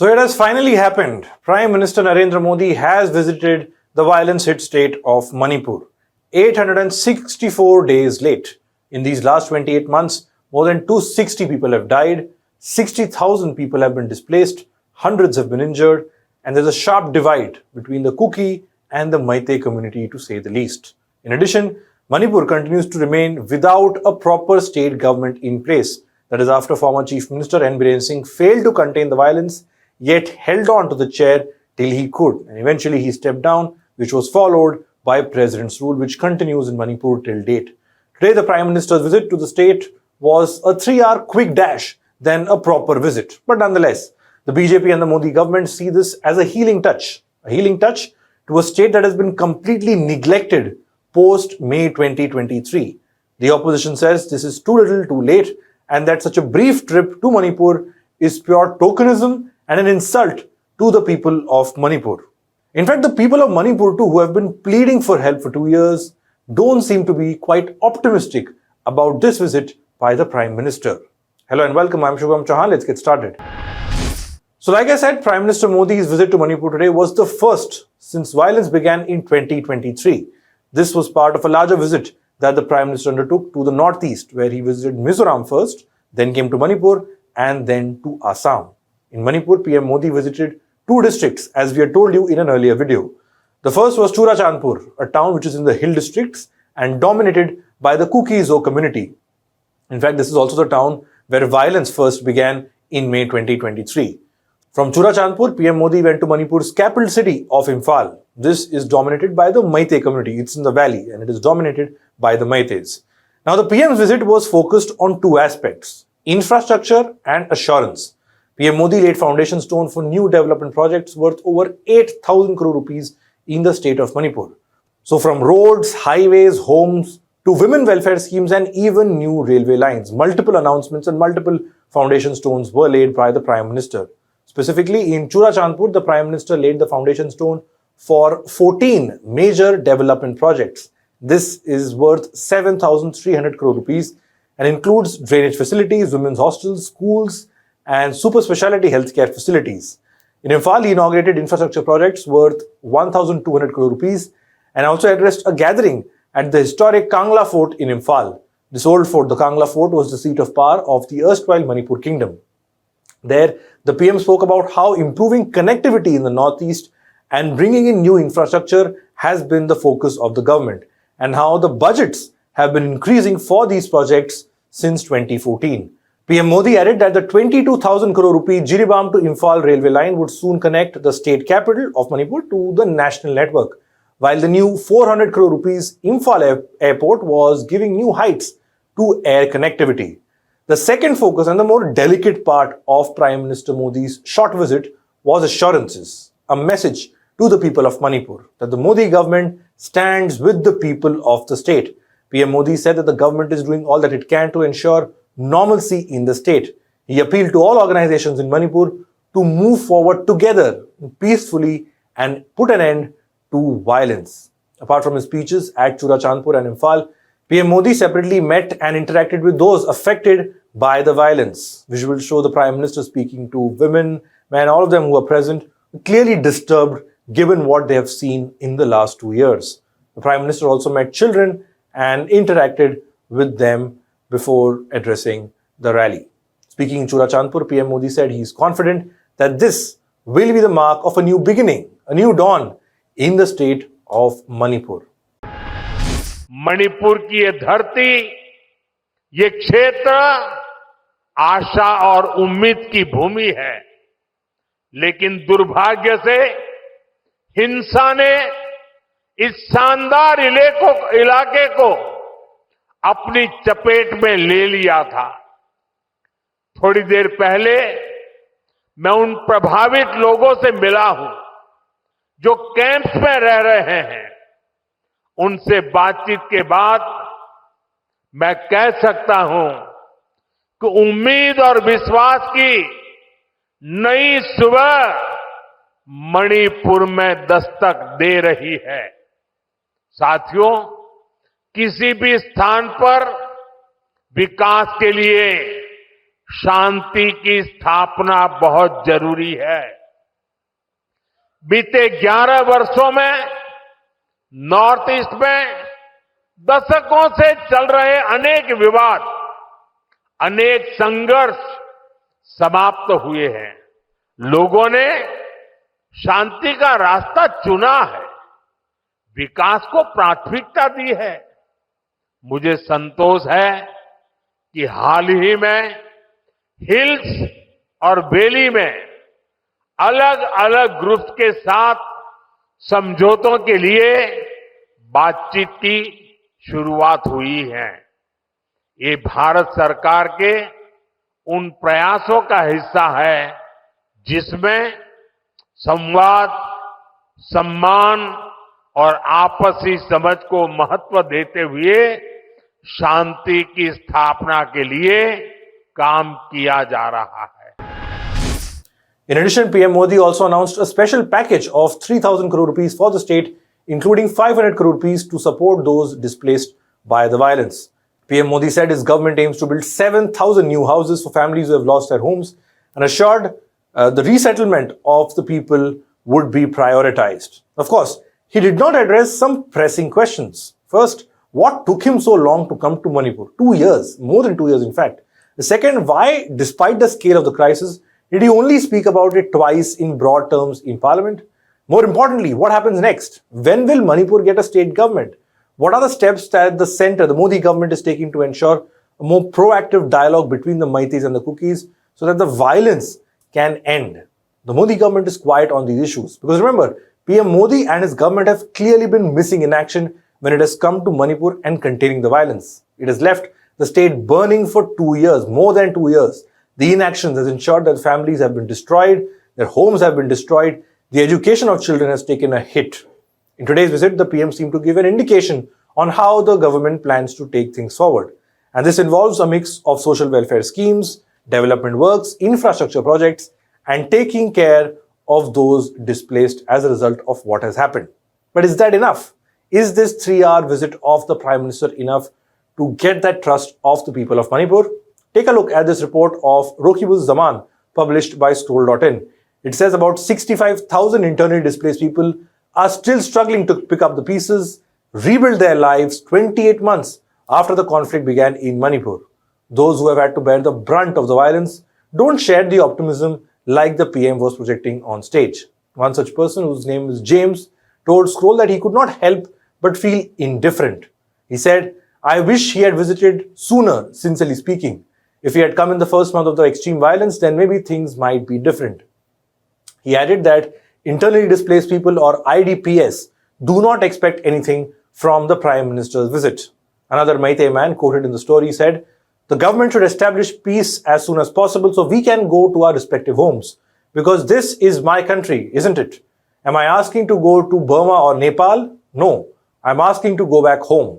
So it has finally happened. Prime Minister Narendra Modi has visited the violence-hit state of Manipur, 864 days late. In these last 28 months, more than 260 people have died, 60,000 people have been displaced, hundreds have been injured, and there's a sharp divide between the Kuki and the Meitei community, to say the least. In addition, Manipur continues to remain without a proper state government in place. That is after former Chief Minister N. Biren Singh failed to contain the violence, yet held on to the chair till he could. And eventually he stepped down, which was followed by President's rule, which continues in Manipur till date. Today, the Prime Minister's visit to the state was a 3-hour quick dash than a proper visit. But nonetheless, the BJP and the Modi government see this as a healing touch to a state that has been completely neglected post-May 2023. The opposition says this is too little too late and that such a brief trip to Manipur is pure tokenism and an insult to the people of Manipur. In fact, the people of Manipur too, who have been pleading for help for 2 years, don't seem to be quite optimistic about this visit by the Prime Minister. Hello and welcome, I'm Shubham Chauhan. Let's get started. So like I said, Prime Minister Modi's visit to Manipur today was the first since violence began in 2023. This was part of a larger visit that the Prime Minister undertook to the northeast, where he visited Mizoram first, then came to Manipur and then to Assam. In Manipur, PM Modi visited 2 districts, as we had told you in an earlier video. The first was Churachandpur, a town which is in the hill districts and dominated by the Kuki-Zo community. In fact, this is also the town where violence first began in May 2023. From Churachandpur, PM Modi went to Manipur's capital city of Imphal. This is dominated by the Meitei community. It's in the valley and it is dominated by the Meiteis. Now, the PM's visit was focused on 2 aspects: infrastructure and assurance. PM Modi laid foundation stone for new development projects worth over 8,000 crore rupees in the state of Manipur. So from roads, highways, homes, to women welfare schemes and even new railway lines, multiple announcements and multiple foundation stones were laid by the Prime Minister. Specifically, in Churachandpur, the Prime Minister laid the foundation stone for 14 major development projects. This is worth 7,300 crore rupees and includes drainage facilities, women's hostels, schools, and super specialty healthcare facilities. In Imphal, he inaugurated infrastructure projects worth 1,200 crore rupees and also addressed a gathering at the historic Kangla Fort in Imphal. This old fort, the Kangla Fort, was the seat of power of the erstwhile Manipur kingdom. There, the PM spoke about how improving connectivity in the northeast and bringing in new infrastructure has been the focus of the government, and how the budgets have been increasing for these projects since 2014. PM Modi added that the 22,000 crore rupee Jiribam to Imphal railway line would soon connect the state capital of Manipur to the national network, while the new 400 crore rupees Imphal airport was giving new heights to air connectivity. The second focus and the more delicate part of Prime Minister Modi's short visit was assurances, a message to the people of Manipur that the Modi government stands with the people of the state. PM Modi said that the government is doing all that it can to ensure normalcy in the state. He appealed to all organizations in Manipur to move forward together peacefully and put an end to violence. Apart from his speeches at Churachandpur and Imphal, PM Modi separately met and interacted with those affected by the violence. Visuals show the Prime Minister speaking to women, men, all of them who were present, clearly disturbed given what they have seen in the last 2 years. The Prime Minister also met children and interacted with them before addressing the rally. Speaking in Churachandpur, PM Modi said he is confident that this will be the mark of a new beginning, a new dawn in the state of Manipur. Manipur की ये धरती, ये क्षेत्र आशा और उम्मीद की भूमि है, लेकिन दुर्भाग्य से हिंसा ने इस शानदार इलाके को अपनी चपेट में ले लिया था। थोड़ी देर पहले मैं उन प्रभावित लोगों से मिला हूं जो कैंप्स में रह रहे हैं। उनसे बातचीत के बाद मैं कह सकता हूं कि उम्मीद और विश्वास की नई सुबह मणिपुर में दस्तक दे रही है। साथियों, किसी भी स्थान पर विकास के लिए शांति की स्थापना बहुत जरूरी है। बीते 11 वर्षों में नॉर्थ ईस्ट में दशकों से चल रहे अनेक विवाद, अनेक संघर्ष समाप्त हुए हैं। लोगों ने शांति का रास्ता चुना है, विकास को प्राथमिकता दी है। मुझे संतोष है कि हाल ही में हिल्स और वैली में अलग अलग ग्रुप्स के साथ समझौतों के लिए बातचीत की शुरुआत हुई है। ये भारत सरकार के उन प्रयासों का हिस्सा है जिसमें संवाद, सम्मान और आपसी समझ को महत्व देते हुए शांति की स्थापना के लिए काम किया जा रहा है। In addition, PM Modi also announced a special package of 3,000 crore rupees for the state, including 500 crore rupees to support those displaced by the violence. PM Modi said his government aims to build 7,000 new houses for families who have lost their homes and assured the resettlement of the people would be prioritized. Of course, he did not address some pressing questions. First, what took him so long to come to Manipur? 2 years, more than 2 years in fact. The second, why, despite the scale of the crisis, did he only speak about it twice in broad terms in parliament? More importantly, what happens next? When will Manipur get a state government? What are the steps that the centre, the Modi government, is taking to ensure a more proactive dialogue between the Meiteis and the Kukis so that the violence can end? The Modi government is quiet on these issues because remember, PM Modi and his government have clearly been missing in action when it has come to Manipur and containing the violence. It has left the state burning for 2 years, more than 2 years. The inaction has ensured that families have been destroyed, their homes have been destroyed, the education of children has taken a hit. In today's visit, the PM seemed to give an indication on how the government plans to take things forward. And this involves a mix of social welfare schemes, development works, infrastructure projects, and taking care of those displaced as a result of what has happened. But is that enough? Is this 3-hour visit of the Prime Minister enough to get that trust of the people of Manipur? Take a look at this report of Rokhibul Zaman published by Scroll.in. It says about 65,000 internally displaced people are still struggling to pick up the pieces, rebuild their lives 28 months after the conflict began in Manipur. Those who have had to bear the brunt of the violence don't share the optimism like the PM was projecting on stage. One such person, whose name is James, told Scroll that he could not help but feel indifferent. He said, "I wish he had visited sooner, sincerely speaking. If he had come in the first month of the extreme violence, then maybe things might be different." He added that internally displaced people or IDPs do not expect anything from the Prime Minister's visit. Another Meitei man quoted in the story said, "The government should establish peace as soon as possible so we can go to our respective homes. Because this is my country, isn't it? Am I asking to go to Burma or Nepal? No, I'm asking to go back home."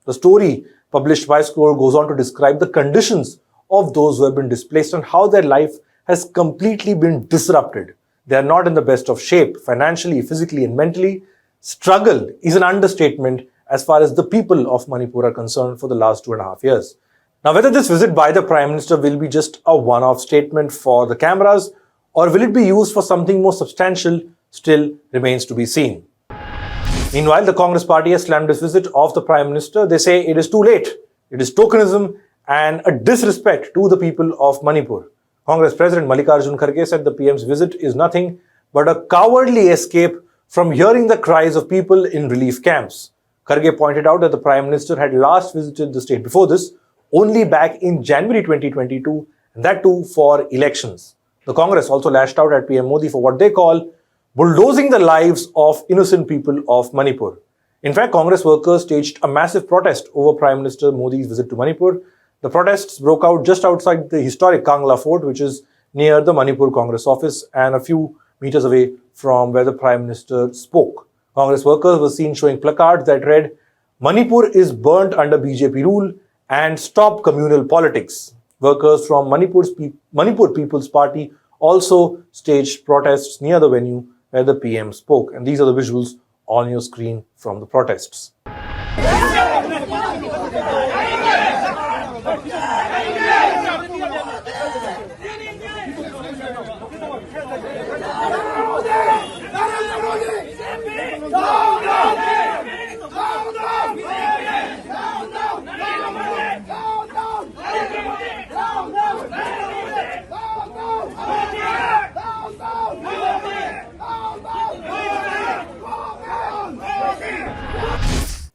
The story published by Scroll goes on to describe the conditions of those who have been displaced and how their life has completely been disrupted. They are not in the best of shape, financially, physically, and mentally. Struggle is an understatement as far as the people of Manipur are concerned for the last 2.5 years. Now, whether this visit by the Prime Minister will be just a one-off statement for the cameras or will it be used for something more substantial still remains to be seen. Meanwhile, the Congress party has slammed this visit of the Prime Minister. They say it is too late. It is tokenism and a disrespect to the people of Manipur. Congress President Mallikarjun Kharge said the PM's visit is nothing but a cowardly escape from hearing the cries of people in relief camps. Kharge pointed out that the Prime Minister had last visited the state before this only back in January 2022, and that too for elections. The Congress also lashed out at PM Modi for what they call bulldozing the lives of innocent people of Manipur. In fact, Congress workers staged a massive protest over Prime Minister Modi's visit to Manipur. The protests broke out just outside the historic Kangla Fort, which is near the Manipur Congress office and a few meters away from where the Prime Minister spoke. Congress workers were seen showing placards that read, "Manipur is burnt under BJP rule and stop communal politics." Workers from Manipur People's Party also staged protests near the venue where the PM spoke. And these are the visuals on your screen from the protests.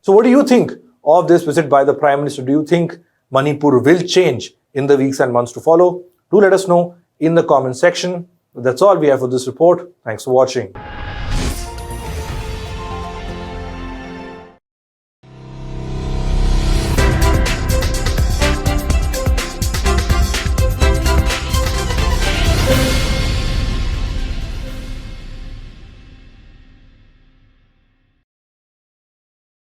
So what do you think of this visit by the Prime Minister? Do you think Manipur will change in the weeks and months to follow? Do let us know in the comment section. But that's all we have for this report. Thanks for watching.